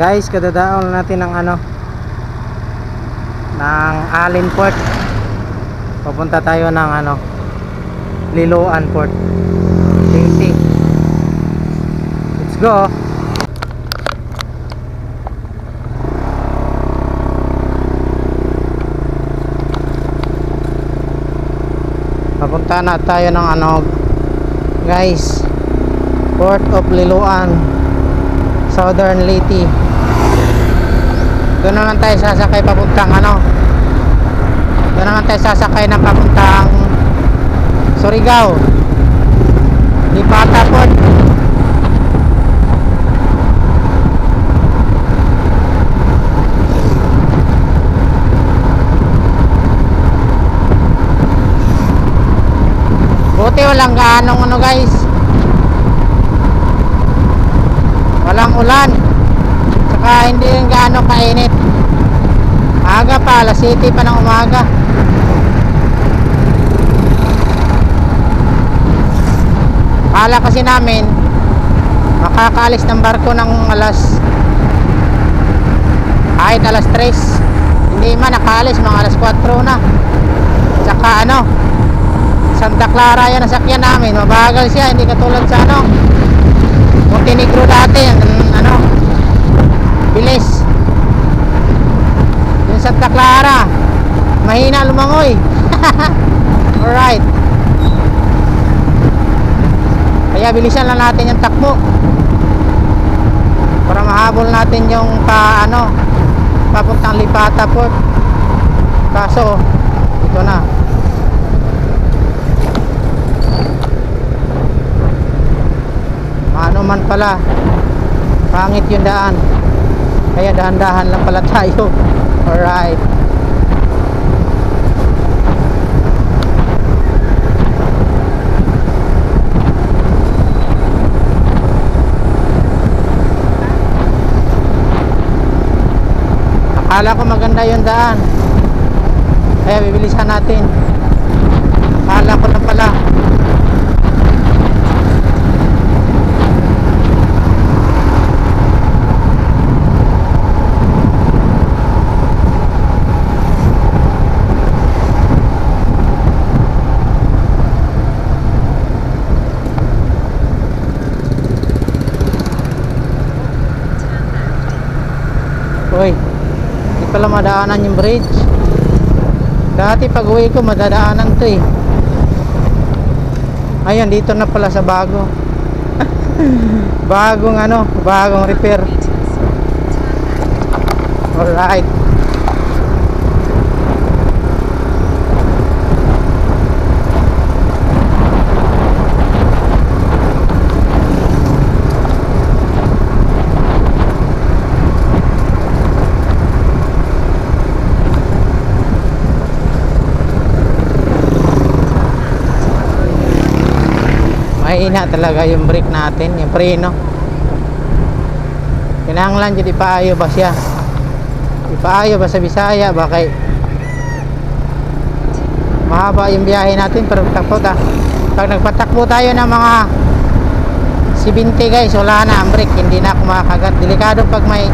Guys, kadadaon natin ng ano, ng Allen Port. Papunta tayo ng ano, Liloan Port City. Let's go. Papunta na tayo ng ano, guys, Port of Liloan, Southern Leyte. Doon naman tayo sasakay papuntang ano, doon naman tayo sasakay ng papuntang Surigao, Lipata Port. Buti walang gaanong ano guys, walang ulan, saka hindi rin gaano kainit. Aga pa, alas 7 pa ng umaga. Kala kasi namin makakaalis ng barko ng kahit alas 3. Hindi man nakaalis, mga alas 4 na. Saka ano, Santa Clara yan nasakyan namin, mabagal siya, hindi katulad sa ano Montenegro dati, ano, bilis. Yung Santa Clara mahina lumangoy. Alright, kaya bilisan lang natin yung takbo para mahabol natin yung papuntang Lipata Port. Kaso ito na, ano man pala, pangit yung daan, kaya dahan-dahan lang pala tayo. Alright, akala ko maganda yung daan, kaya bibilisan natin. Akala ko lang pala. Uy, hindi pala madaanan yung bridge. Dati pag uwi ko madadaanan to eh. Ayun, dito na pala sa bago. Bagong repair. Alright, mahina talaga yung brake natin, yung preno. Kinahanglan dyan ipaayo ba siya, ipaayo ba sa Bisaya ba, kay mahaba yung biyahe natin. Pero pag nagpatakbo tayo ng mga 70 guys, wala na ang brake, hindi na ako makakagat. Delikado pag may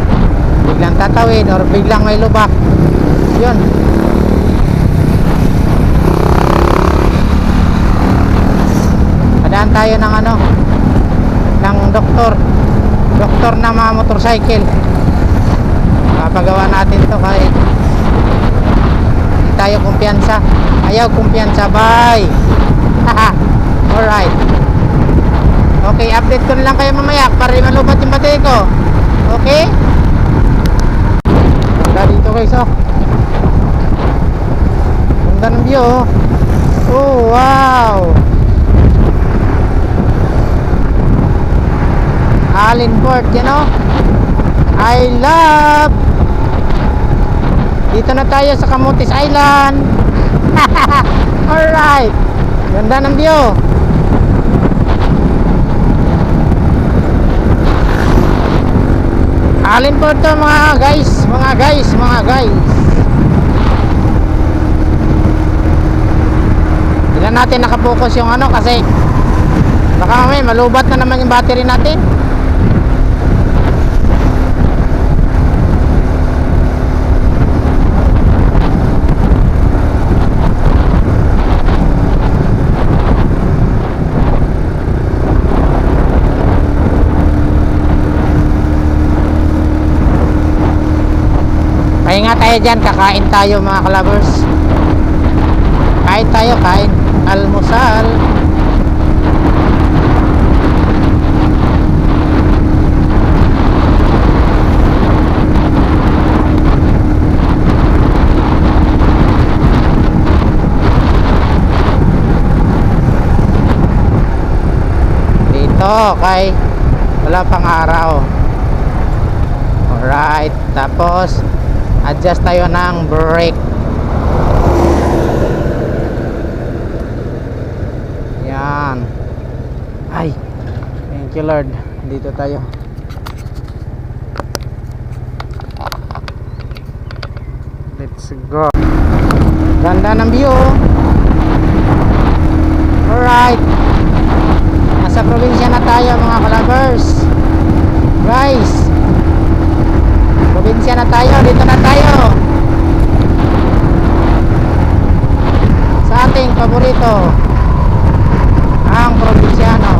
biglang tatawid or biglang may lubak, yun. Padaan tayo ng ng doktor na mga motorcycle. Papagawa natin to kahit hindi tayo kumpiyansa. Ayaw kumpiyansa, bye. Alright, okay, update ko na lang kayo mamaya para malubat yung battery ko. Okay, ganda dito guys, oh. Ganda ng view, oh. Oh wow, Allen Port, you know, I love. Dito na tayo sa Camotes Island. Alright, ganda ng view. Allen Port to mga guys. Ilan natin nakapokus yung kasi baka mamaya malubat na naman yung battery natin. Pahinga tayo dyan, kakain tayo mga kalabers. Kain tayo, kain. Almusal. Dito kay wala pang araw. Alright, tapos adjust tayo ng brake. Yan. Ay, thank you Lord. Dito tayo. Let's go. Ganda ng view. Alright, nasa probinsya na tayo mga kalabers. Guys, probinsya na tayo, dito na tayo sa ating paborito, ang probinsyano.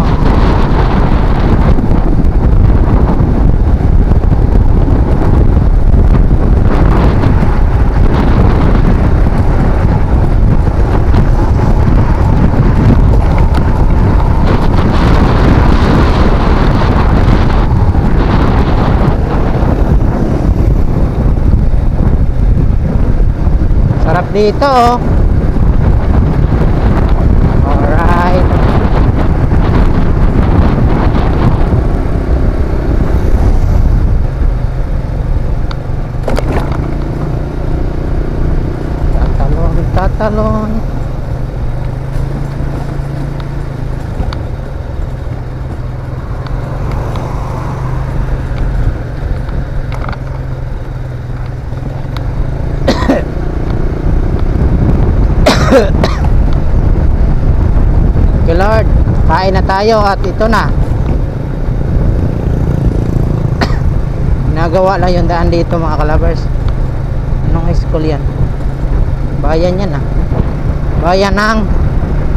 Sarap dito oh. Alright. Tatalon. Okay Lord, kain na tayo at ito na. Nagawa lang yung daan dito mga kalabers. Anong school yan? Bayan yan ah. Bayan ng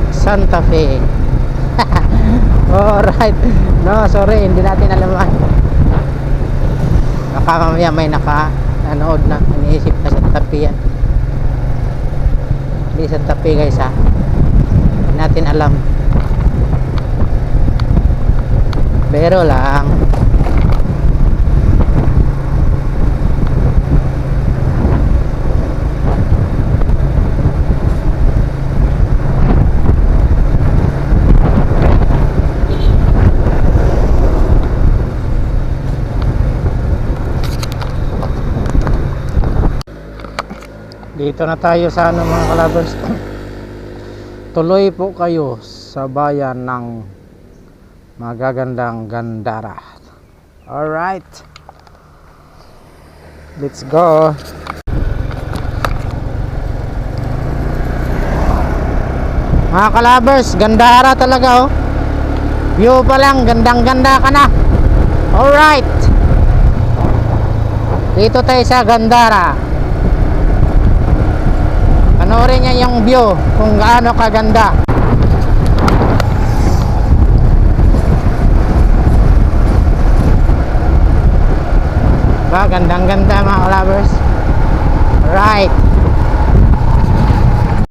Santa Fe. Alright. No, sorry, hindi natin alaman. Baka mamaya may nanood na, iniisip na Santa Fe yan. Hindi Santa Fe guys ha. Hindi natin alam. Pero lang. Dito na tayo sa ano mga kalabers. Tuloy po kayo sa bayan ng magagandang Gandara. Alright, let's go. Mga kalabers, Gandara talaga oh. View pa lang, gandang ganda ka na. Alright, dito tayo sa Gandara. Panoorin niya yung view kung gaano kaganda. Ba, gandang ganda mga kalabers. Right.